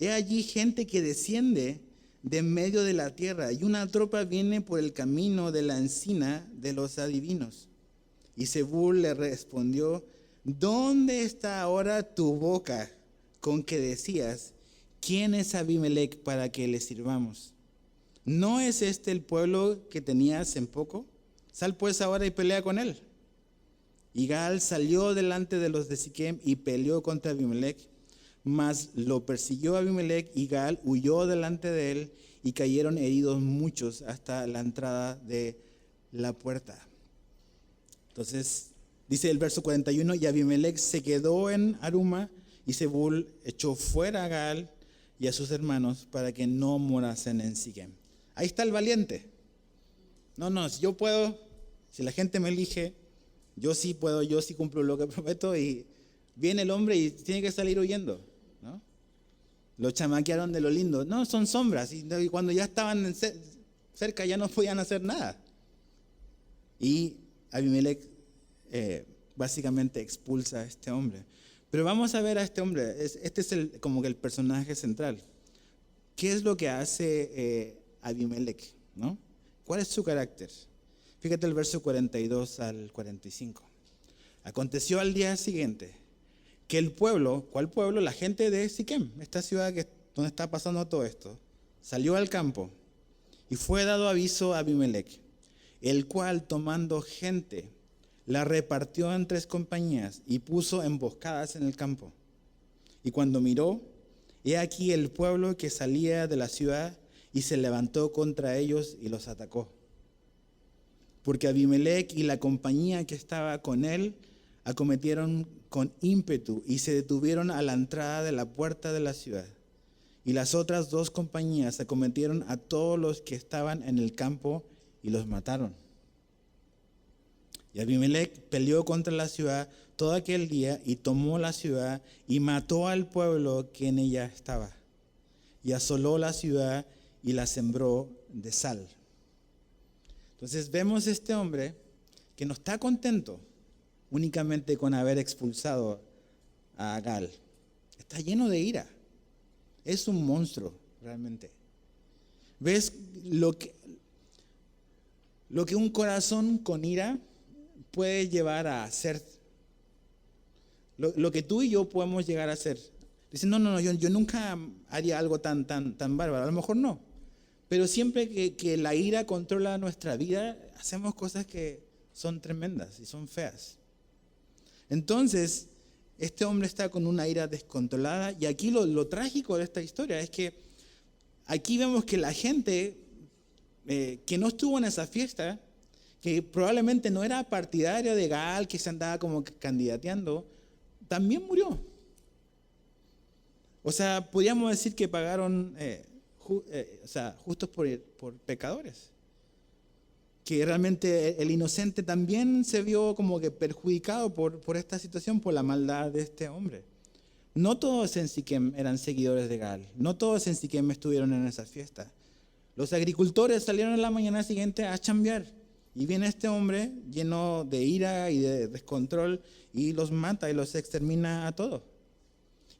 A: he allí gente que desciende de en medio de la tierra, y una tropa viene por el camino de la encina de los adivinos. Y Zebul le respondió, ¿dónde está ahora tu boca con que decías, quién es Abimelech para que le sirvamos? ¿No es este el pueblo que tenías en poco? Sal pues ahora y pelea con él. Y Gaal salió delante de los de Siquem y peleó contra Abimelech. Mas lo persiguió Abimelech y Gaal huyó delante de él y cayeron heridos muchos hasta la entrada de la puerta. Entonces, dice el verso 41, y Abimelech se quedó en Aruma y Zebul echó fuera a Gaal y a sus hermanos para que no morasen en Siquem. Ahí está el valiente. No, si yo puedo, si la gente me elige, yo sí puedo, yo sí cumplo lo que prometo, y viene el hombre y tiene que salir huyendo, ¿no? Lo chamaquearon de lo lindo. No, son sombras. Y cuando ya estaban cerca ya no podían hacer nada. Y Abimelech básicamente expulsa a este hombre. Pero vamos a ver a este hombre. Este es como que el personaje central. ¿Qué es lo que hace Abimelech, ¿no? ¿Cuál es su carácter? Fíjate el verso 42 al 45. Aconteció al día siguiente que el pueblo, ¿cuál pueblo? La gente de Siquem, esta ciudad donde está pasando todo esto, salió al campo y fue dado aviso a Abimelech, el cual tomando gente la repartió en 3 compañías y puso emboscadas en el campo. Y cuando miró, he aquí el pueblo que salía de la ciudad y se levantó contra ellos y los atacó. porque Abimelec y la compañía que estaba con él acometieron con ímpetu y se detuvieron a la entrada de la puerta de la ciudad. Y las otras dos compañías acometieron a todos los que estaban en el campo y los mataron. Y Abimelec peleó contra la ciudad todo aquel día y tomó la ciudad y mató al pueblo que en ella estaba. Y asoló la ciudad y la sembró de sal. Entonces vemos este hombre que no está contento únicamente con haber expulsado a Gal. Está lleno de ira. Es un monstruo realmente. ¿Ves lo que un corazón con ira puede llevar a hacer? Lo que tú y yo podemos llegar a hacer. Dicen, no, yo nunca haría algo tan bárbaro. A lo mejor no. Pero siempre que la ira controla nuestra vida, hacemos cosas que son tremendas y son feas. Entonces, este hombre está con una ira descontrolada. Y aquí lo trágico de esta historia es que aquí vemos que la gente que no estuvo en esa fiesta, que probablemente no era partidario de Gaal, que se andaba como candidateando, también murió. O sea, podríamos decir que pagaron justos por pecadores. Que realmente el inocente también se vio como que perjudicado por esta situación, por la maldad de este hombre. No todos en Siquem eran seguidores de Gaal. No todos en Siquem estuvieron en esa fiesta. Los agricultores salieron en la mañana siguiente a chambear. Y viene este hombre lleno de ira y de descontrol y los mata y los extermina a todos.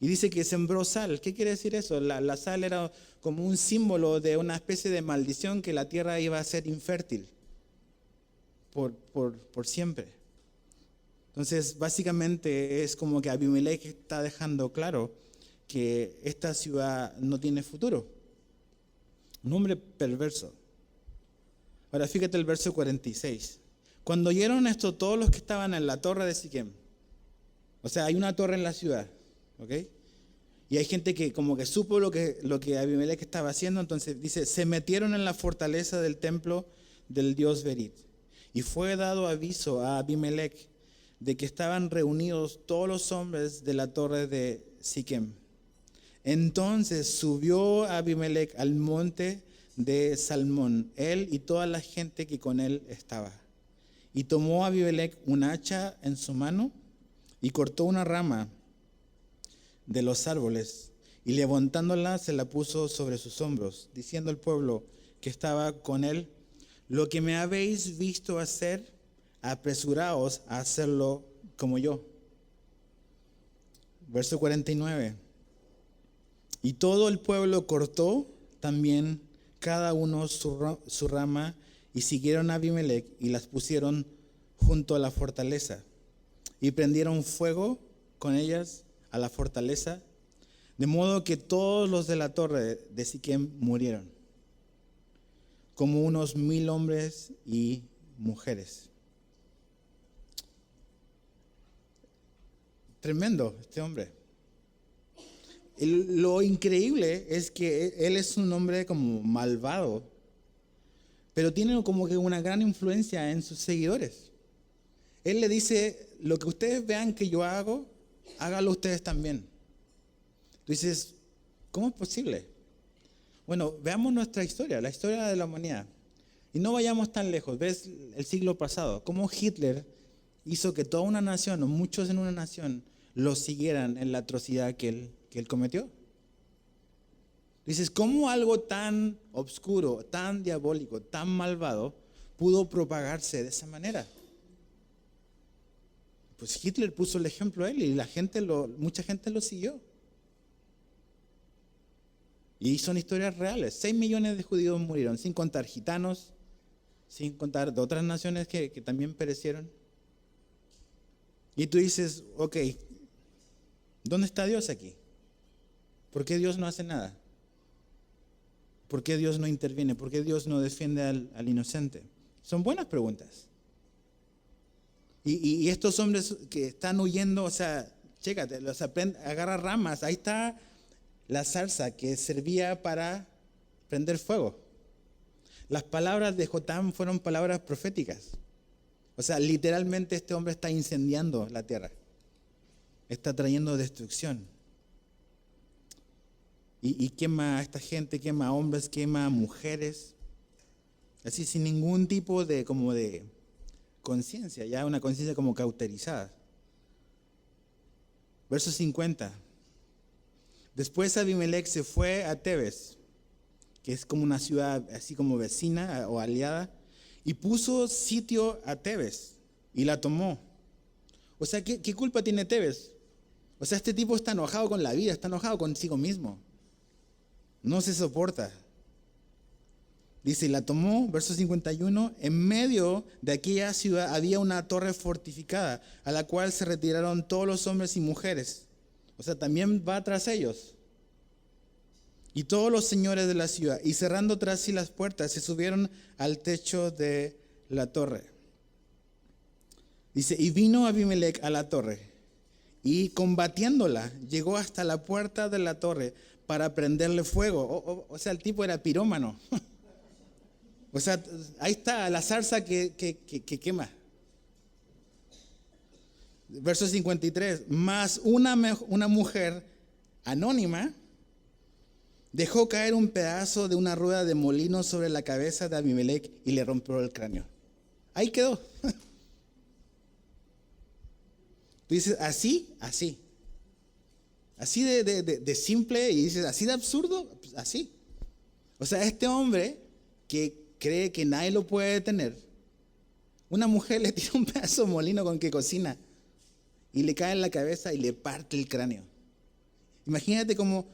A: Y dice que sembró sal. ¿Qué quiere decir eso? La sal era como un símbolo de una especie de maldición, que la tierra iba a ser infértil por siempre. Entonces, básicamente es como que Abimelec está dejando claro que esta ciudad no tiene futuro. Un hombre perverso. Ahora fíjate el verso 46. Cuando oyeron esto todos los que estaban en la torre de Siquem, o sea, hay una torre en la ciudad, ¿ok? Y hay gente que como que supo lo que Abimelec estaba haciendo, entonces dice, se metieron en la fortaleza del templo del dios Berit. Y fue dado aviso a Abimelec de que estaban reunidos todos los hombres de la torre de Siquem. Entonces subió Abimelec al monte de Salmón, él y toda la gente que con él estaba. Y tomó Abimelec un hacha en su mano y cortó una rama de los árboles y levantándola se la puso sobre sus hombros, diciendo al pueblo que estaba con él, lo que me habéis visto hacer, apresuraos a hacerlo como yo. Verso 49. Y todo el pueblo cortó también cada uno su rama y siguieron a Abimelec y las pusieron junto a la fortaleza y prendieron fuego con ellas a la fortaleza, de modo que todos los de la torre de Siquem murieron, como unos 1000 hombres y mujeres. Tremendo este hombre. Lo increíble es que él es un hombre como malvado, pero tiene como que una gran influencia en sus seguidores. Él le dice, lo que ustedes vean que yo hago, háganlo ustedes también. Tú dices, ¿cómo es posible? Bueno, veamos nuestra historia, la historia de la humanidad. Y no vayamos tan lejos. ¿Ves el siglo pasado? Cómo Hitler hizo que toda una nación, o muchos en una nación, lo siguieran en la atrocidad que él cometió. Dices, ¿cómo algo tan oscuro, tan diabólico, tan malvado pudo propagarse de esa manera? Pues Hitler puso el ejemplo a él y mucha gente lo siguió. Y son historias reales. 6 millones de judíos murieron, sin contar gitanos, sin contar de otras naciones que también perecieron. Y tú dices, ok, ¿dónde está Dios aquí? ¿Por qué Dios no hace nada? ¿Por qué Dios no interviene? ¿Por qué Dios no defiende al inocente? Son buenas preguntas. Y estos hombres que están huyendo, o sea, chécate, agarra ramas, ahí está la zarza que servía para prender fuego. Las palabras de Jotam fueron palabras proféticas. O sea, literalmente este hombre está incendiando la tierra. Está trayendo destrucción. Y quema a esta gente, quema a hombres, quema a mujeres. Así sin ningún tipo de conciencia, ya una conciencia como cauterizada. Verso 50. Después Abimelech se fue a Tebes, que es como una ciudad así como vecina o aliada, y puso sitio a Tebes y la tomó. O sea, ¿qué culpa tiene Tebes? O sea, este tipo está enojado con la vida, está enojado consigo mismo. No se soporta. Dice, y la tomó, verso 51, en medio de aquella ciudad había una torre fortificada, a la cual se retiraron todos los hombres y mujeres. O sea, también va tras ellos. Y todos los señores de la ciudad, y cerrando tras sí las puertas, se subieron al techo de la torre. Dice, y vino Abimelech a la torre, y combatiéndola, llegó hasta la puerta de la torre para prenderle fuego. O sea, el tipo era pirómano. O sea, ahí está la zarza que quema. Verso 53. Mas una mujer anónima dejó caer un pedazo de una rueda de molino sobre la cabeza de Abimelech y le rompió el cráneo. Ahí quedó. Tú dices, así. Así de simple, y dices, así de absurdo, pues así. O sea, este hombre que cree que nadie lo puede detener, una mujer le tira un pedazo de molino con que cocina y le cae en la cabeza y le parte el cráneo. Imagínate cómo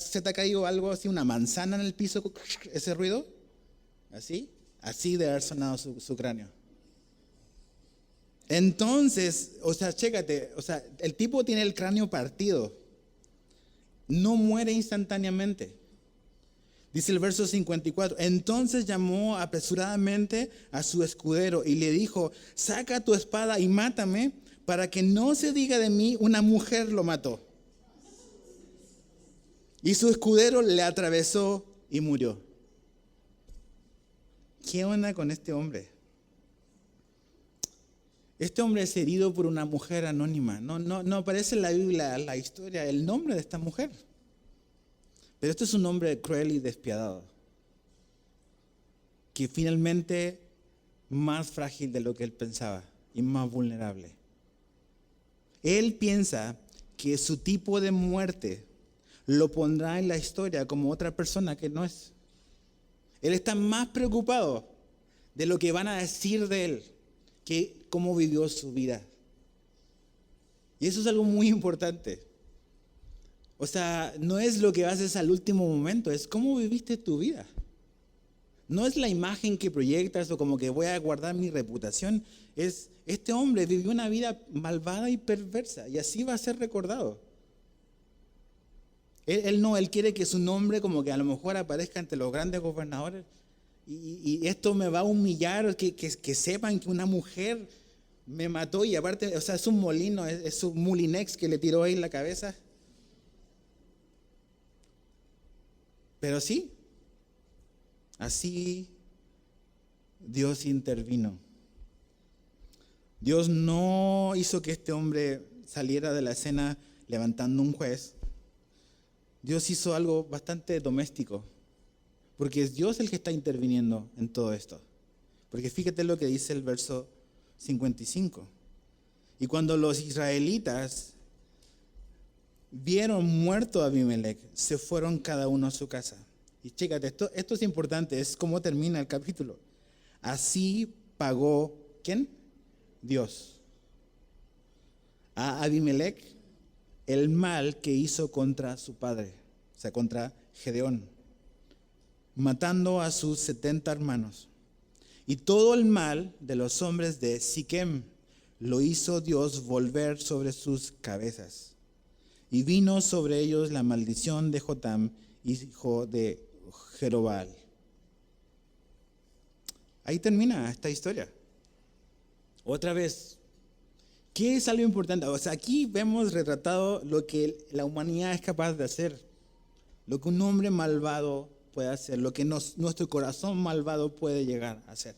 A: se te ha caído algo así, una manzana en el piso, ese ruido, así de haber sonado su cráneo. Entonces, o sea, chécate, o sea, el tipo tiene el cráneo partido, no muere instantáneamente. Dice el verso 54, entonces llamó apresuradamente a su escudero y le dijo, saca tu espada y mátame para que no se diga de mí, una mujer lo mató. Y su escudero le atravesó y murió. ¿Qué onda con este hombre? Este hombre es herido por una mujer anónima. No aparece en la Biblia la historia, el nombre de esta mujer. Pero este es un hombre cruel y despiadado, que finalmente más frágil de lo que él pensaba y más vulnerable. Él piensa que su tipo de muerte lo pondrá en la historia como otra persona que no es. Él está más preocupado de lo que van a decir de él que cómo vivió su vida. Y eso es algo muy importante. O sea, no es lo que haces al último momento, es cómo viviste tu vida. No es la imagen que proyectas o como que voy a guardar mi reputación. Es, este hombre vivió una vida malvada y perversa y así va a ser recordado. Él quiere que su nombre como que a lo mejor aparezca ante los grandes gobernadores y esto me va a humillar, que sepan que una mujer me mató y aparte, o sea, es un molino, es un mulinex que le tiró ahí en la cabeza. Pero sí, así Dios intervino. Dios no hizo que este hombre saliera de la escena levantando un juez. Dios hizo algo bastante doméstico, porque es Dios el que está interviniendo en todo esto. Porque fíjate lo que dice el verso 55. Y cuando los israelitas vieron muerto a Abimelech, se fueron cada uno a su casa. Y chécate, esto es importante, es cómo termina el capítulo. Así pagó, ¿quién? Dios. A Abimelech el mal que hizo contra su padre, o sea, contra Gedeón, matando a sus 70 hermanos. Y todo el mal de los hombres de Siquem lo hizo Dios volver sobre sus cabezas. Y vino sobre ellos la maldición de Jotam, hijo de Jerobal. Ahí termina esta historia. Otra vez, ¿qué es algo importante? O sea, aquí vemos retratado lo que la humanidad es capaz de hacer. Lo que un hombre malvado puede hacer, lo que nuestro corazón malvado puede llegar a hacer.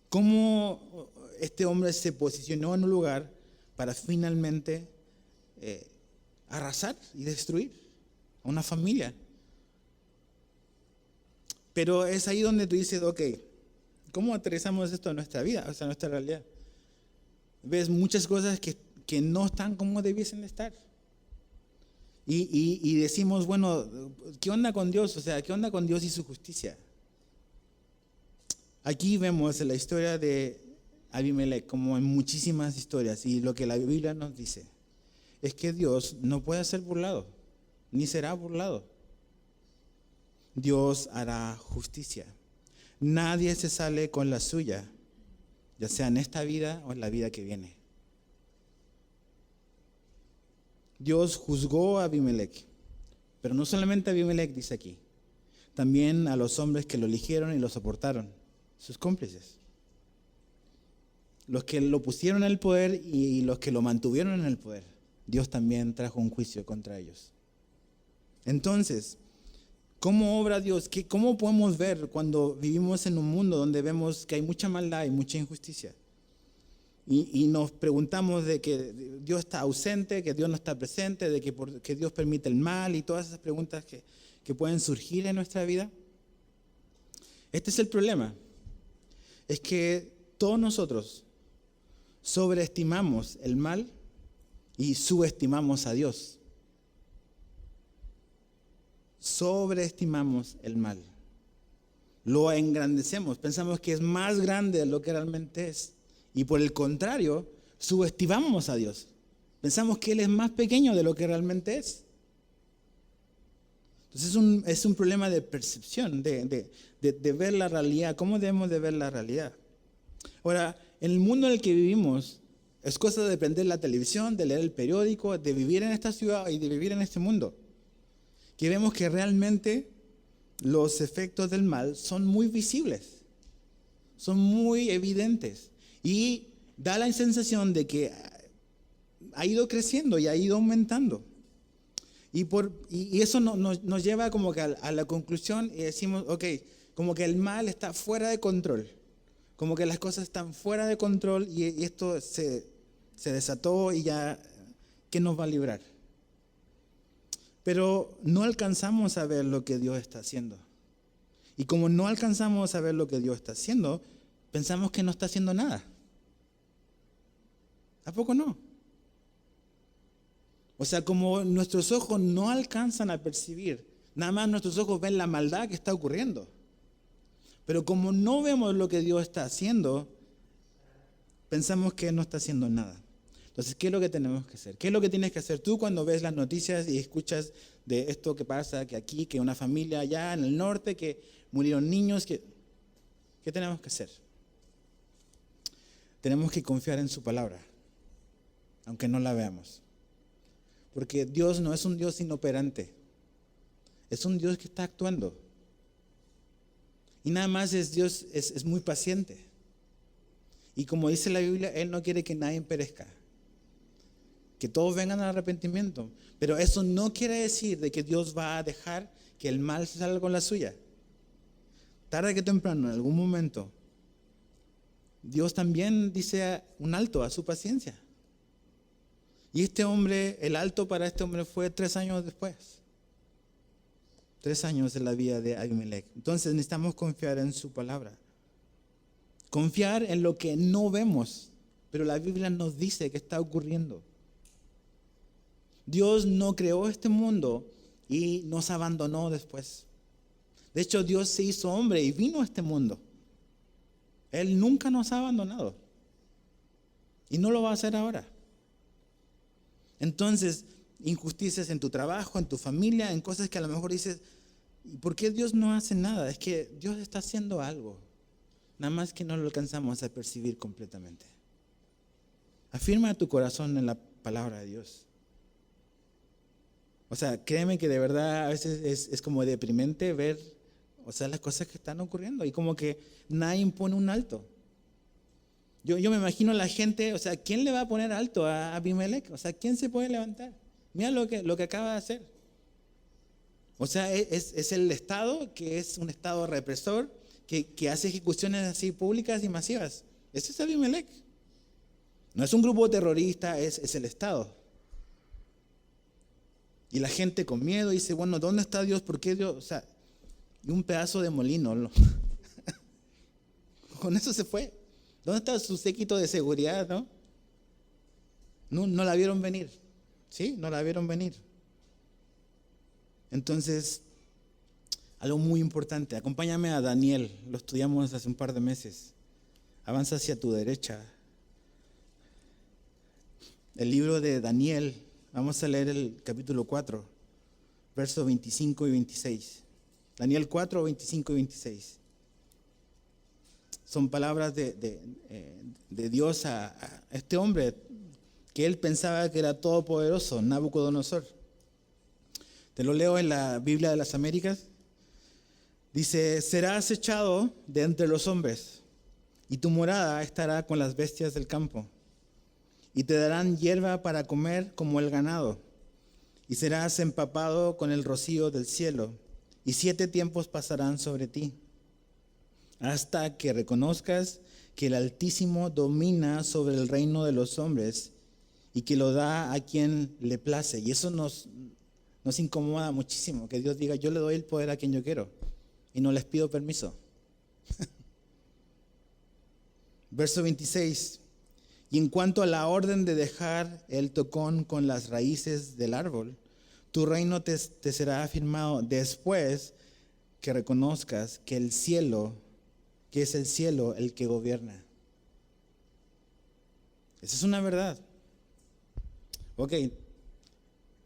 A: ¿Cómo este hombre se posicionó en un lugar para finalmente arrasar y destruir a una familia? Pero es ahí donde tú dices, ok, ¿cómo aterrizamos esto a nuestra vida, o sea, a nuestra realidad? Ves muchas cosas que no están como debiesen de estar. Y decimos, bueno, ¿qué onda con Dios? O sea, ¿qué onda con Dios y su justicia? Aquí vemos la historia de Abimelech, como en muchísimas historias, y lo que la Biblia nos dice es que Dios no puede ser burlado, ni será burlado. Dios hará justicia. Nadie se sale con la suya, ya sea en esta vida o en la vida que viene. Dios juzgó a Abimelech, pero no solamente a Abimelech, dice aquí, también a los hombres que lo eligieron y lo soportaron, sus cómplices. Los que lo pusieron en el poder y los que lo mantuvieron en el poder. Dios también trajo un juicio contra ellos. Entonces, ¿cómo obra Dios? ¿Cómo podemos ver cuando vivimos en un mundo donde vemos que hay mucha maldad y mucha injusticia? Y nos preguntamos de que Dios está ausente, que Dios no está presente, de que Dios permite el mal y todas esas preguntas que pueden surgir en nuestra vida. Este es el problema. Es que todos nosotros sobreestimamos el mal y subestimamos a Dios. Sobreestimamos el mal. Lo engrandecemos, pensamos que es más grande de lo que realmente es. Y por el contrario, subestimamos a Dios. Pensamos que Él es más pequeño de lo que realmente es. Entonces es un problema de percepción, de ver la realidad. ¿Cómo debemos de ver la realidad? Ahora, en el mundo en el que vivimos, es cosa de prender la televisión, de leer el periódico, de vivir en esta ciudad y de vivir en este mundo, que vemos que realmente los efectos del mal son muy visibles, son muy evidentes y da la sensación de que ha ido creciendo y ha ido aumentando. Y eso nos lleva como que a la conclusión y decimos, ok, como que el mal está fuera de control, como que las cosas están fuera de control y esto se desató y ya, ¿qué nos va a librar? Pero no alcanzamos a ver lo que Dios está haciendo. Y como no alcanzamos a ver lo que Dios está haciendo, pensamos que no está haciendo nada. ¿A poco no? O sea, como nuestros ojos no alcanzan a percibir, nada más nuestros ojos ven la maldad que está ocurriendo. Pero como no vemos lo que Dios está haciendo, pensamos que no está haciendo nada. Entonces, ¿qué es lo que tenemos que hacer? ¿Qué es lo que tienes que hacer tú cuando ves las noticias y escuchas de esto que pasa, que aquí, que una familia allá en el norte, que murieron niños? ¿Qué tenemos que hacer? Tenemos que confiar en su palabra, aunque no la veamos. Porque Dios no es un Dios inoperante, es un Dios que está actuando. Y nada más Dios es muy paciente. Y como dice la Biblia, Él no quiere que nadie perezca, que todos vengan al arrepentimiento. Pero eso no quiere decir de que Dios va a dejar que el mal se salga con la suya. Tarde que temprano, en algún momento, Dios también dice un alto a su paciencia. Y este hombre, el alto para este hombre fue 3 años después. 3 años en la vida de Abimelech. Entonces necesitamos confiar en su palabra. Confiar en lo que no vemos, pero la Biblia nos dice que está ocurriendo. Dios no creó este mundo y nos abandonó después. De hecho, Dios se hizo hombre y vino a este mundo. Él nunca nos ha abandonado. Y no lo va a hacer ahora. Entonces, injusticias en tu trabajo, en tu familia, en cosas que a lo mejor dices, ¿y por qué Dios no hace nada? Es que Dios está haciendo algo. Nada más que no lo alcanzamos a percibir completamente. Afirma tu corazón en la palabra de Dios. O sea, créeme que de verdad a veces es como deprimente ver, o sea, las cosas que están ocurriendo y como que nadie impone un alto. Yo me imagino a la gente, o sea, ¿quién le va a poner alto a Abimelech? O sea, ¿quién se puede levantar? Mira lo que acaba de hacer. O sea, es el Estado que es un Estado represor que hace ejecuciones así públicas y masivas. Ese es Abimelech. No es un grupo terrorista, es el Estado. Y la gente con miedo dice, bueno, ¿dónde está Dios? ¿Por qué Dios? O sea, y un pedazo de molino. Con eso se fue. ¿Dónde está su séquito de seguridad, no? No la vieron venir. ¿Sí? No la vieron venir. Entonces, algo muy importante. Acompáñame a Daniel. Lo estudiamos hace un par de meses. Avanza hacia tu derecha. El libro de Daniel. Vamos a leer el capítulo 4, versos 25 y 26. Daniel 4, 25 y 26. Son palabras de Dios a este hombre que él pensaba que era todopoderoso, Nabucodonosor. Te lo leo en la Biblia de las Américas. Dice, serás echado de entre los hombres, y tu morada estará con las bestias del campo. Y te darán hierba para comer como el ganado, y serás empapado con el rocío del cielo, y 7 tiempos pasarán sobre ti, hasta que reconozcas que el Altísimo domina sobre el reino de los hombres, y que lo da a quien le place. Y eso nos incomoda muchísimo, que Dios diga, yo le doy el poder a quien yo quiero, y no les pido permiso. Verso 26. Y en cuanto a la orden de dejar el tocón con las raíces del árbol, tu reino te será afirmado después que reconozcas que el cielo, que es el cielo el que gobierna. Esa es una verdad. Ok,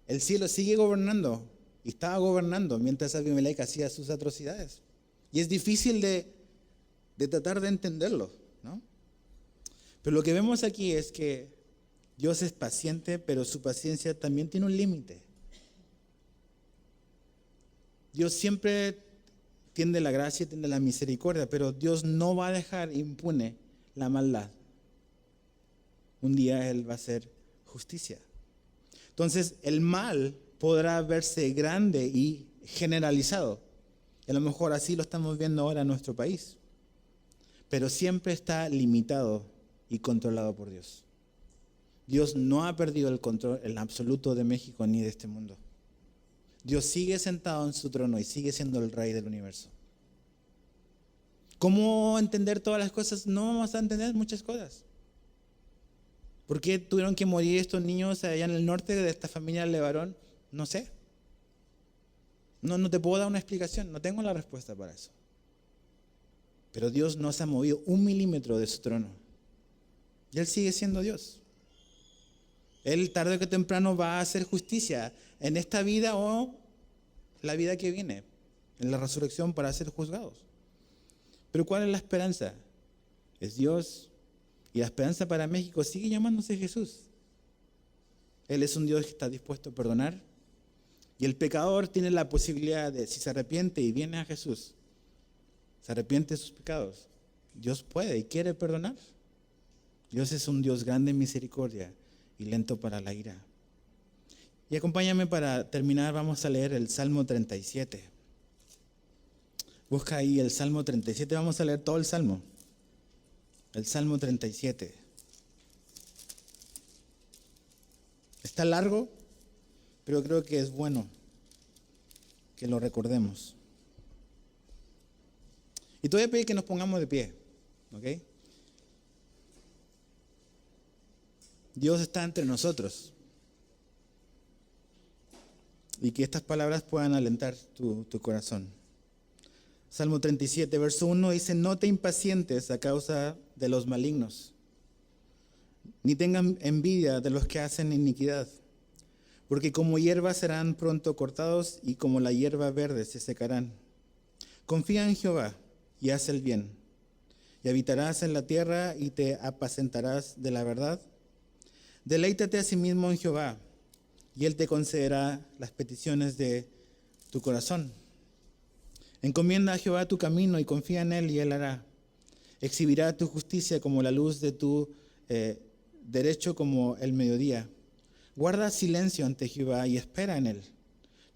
A: el cielo sigue gobernando y estaba gobernando mientras Abimelech hacía sus atrocidades. Y es difícil de tratar de entenderlo, ¿no? Pero lo que vemos aquí es que Dios es paciente, pero su paciencia también tiene un límite. Dios siempre tiende la gracia y tiende la misericordia, pero Dios no va a dejar impune la maldad. Un día Él va a hacer justicia. Entonces, el mal podrá verse grande y generalizado. Y a lo mejor así lo estamos viendo ahora en nuestro país. Pero siempre está limitado y controlado por Dios. Dios no ha perdido el control en absoluto de México ni de este mundo. Dios sigue sentado en su trono y sigue siendo el rey del universo. ¿Cómo entender todas las cosas? No vamos a entender muchas cosas. ¿Por qué tuvieron que morir estos niños allá en el norte de esta familia Levarón? No sé. No te puedo dar una explicación, no tengo la respuesta para eso. Pero Dios no se ha movido 1 milímetro de su trono. Y Él sigue siendo Dios. Él tarde que temprano va a hacer justicia en esta vida o la vida que viene, en la resurrección para ser juzgados. Pero ¿cuál es la esperanza? Es Dios. Y la esperanza para México sigue llamándose Jesús. Él es un Dios que está dispuesto a perdonar. Y el pecador tiene la posibilidad de, si se arrepiente y viene a Jesús, se arrepiente de sus pecados, Dios puede y quiere perdonar. Dios es un Dios grande en misericordia y lento para la ira. Y acompáñame para terminar, vamos a leer el Salmo 37. Busca ahí el Salmo 37, vamos a leer todo el Salmo. El Salmo 37. Está largo, pero creo que es bueno que lo recordemos. Y te voy a pedir que nos pongamos de pie, ¿ok? Dios está entre nosotros. Y que estas palabras puedan alentar tu corazón. Salmo 37, verso 1 dice, no te impacientes a causa de los malignos, ni tengan envidia de los que hacen iniquidad, porque como hierba serán pronto cortados y como la hierba verde se secarán. Confía en Jehová y haz el bien, y habitarás en la tierra y te apacentarás de la verdad. Deleítate a sí mismo en Jehová, y Él te concederá las peticiones de tu corazón. Encomienda a Jehová tu camino y confía en Él y Él hará. Exhibirá tu justicia como la luz de tu derecho como el mediodía. Guarda silencio ante Jehová y espera en Él.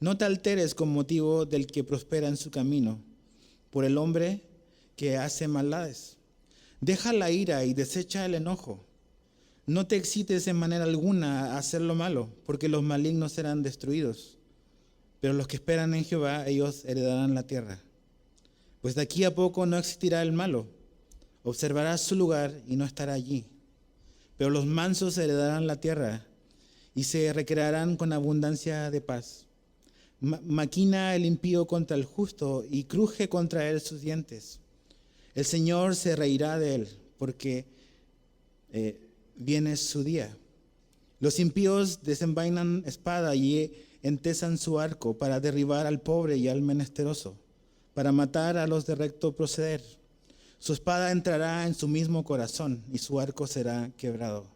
A: No te alteres con motivo del que prospera en su camino, por el hombre que hace maldades. Deja la ira y desecha el enojo. No te excites en manera alguna a hacer lo malo, porque los malignos serán destruidos. Pero los que esperan en Jehová, ellos heredarán la tierra. Pues de aquí a poco no existirá el malo. Observarás su lugar y no estará allí. Pero los mansos heredarán la tierra y se recrearán con abundancia de paz. Maquina el impío contra el justo y cruje contra él sus dientes. El Señor se reirá de él, porque viene su día. Los impíos desenvainan espada y entesan su arco para derribar al pobre y al menesteroso, para matar a los de recto proceder. Su espada entrará en su mismo corazón y su arco será quebrado.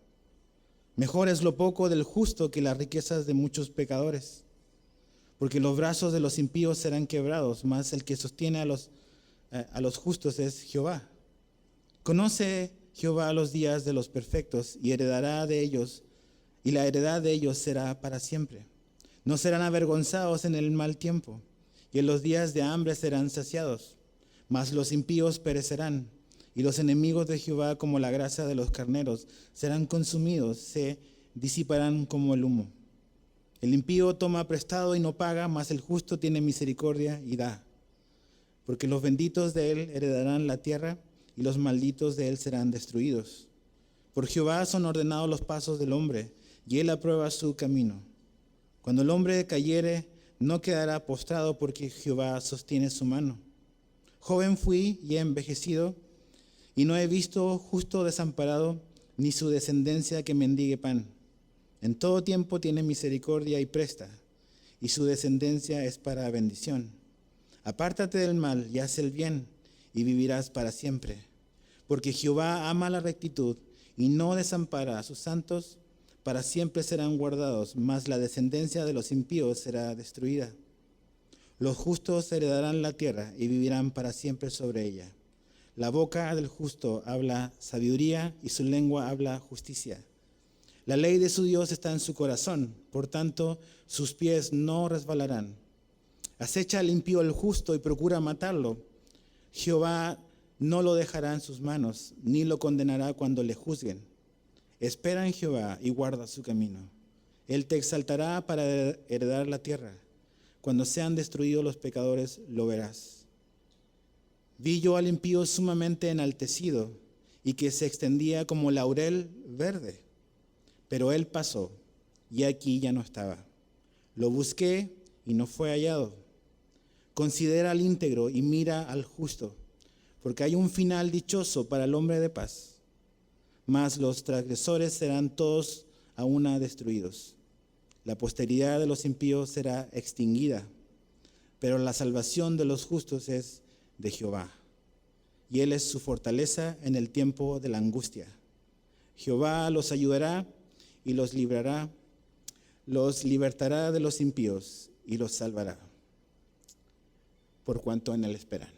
A: Mejor es lo poco del justo que las riquezas de muchos pecadores, porque los brazos de los impíos serán quebrados, mas el que sostiene a los justos es Jehová. Conoce Jehová los días de los perfectos y heredará de ellos, y la heredad de ellos será para siempre. No serán avergonzados en el mal tiempo, y en los días de hambre serán saciados. Mas los impíos perecerán, y los enemigos de Jehová, como la grasa de los carneros, serán consumidos, se disiparán como el humo. El impío toma prestado y no paga, mas el justo tiene misericordia y da. Porque los benditos de él heredarán la tierra, y los malditos de él serán destruidos. Por Jehová son ordenados los pasos del hombre, y él aprueba su camino. Cuando el hombre cayere, no quedará postrado, porque Jehová sostiene su mano. Joven fui y he envejecido, y no he visto justo desamparado, ni su descendencia que mendigue pan. En todo tiempo tiene misericordia y presta, y su descendencia es para bendición. Apártate del mal y haz el bien, y vivirás para siempre. Porque Jehová ama la rectitud, y no desampara a sus santos, para siempre serán guardados, mas la descendencia de los impíos será destruida. Los justos heredarán la tierra y vivirán para siempre sobre ella. La boca del justo habla sabiduría y su lengua habla justicia. La ley de su Dios está en su corazón, por tanto sus pies no resbalarán. Acecha al impío el justo y procura matarlo. Jehová no lo dejará en sus manos, ni lo condenará cuando le juzguen. Espera en Jehová y guarda su camino. Él te exaltará para heredar la tierra. Cuando sean destruidos los pecadores, lo verás. Vi yo al impío sumamente enaltecido y que se extendía como laurel verde. Pero él pasó y aquí ya no estaba. Lo busqué y no fue hallado. Considera al íntegro y mira al justo, porque hay un final dichoso para el hombre de paz. Mas los transgresores serán todos a una destruidos. La posteridad de los impíos será extinguida, pero la salvación de los justos es de Jehová, y él es su fortaleza en el tiempo de la angustia. Jehová los ayudará y los librará, los libertará de los impíos y los salvará, por cuanto en él esperan.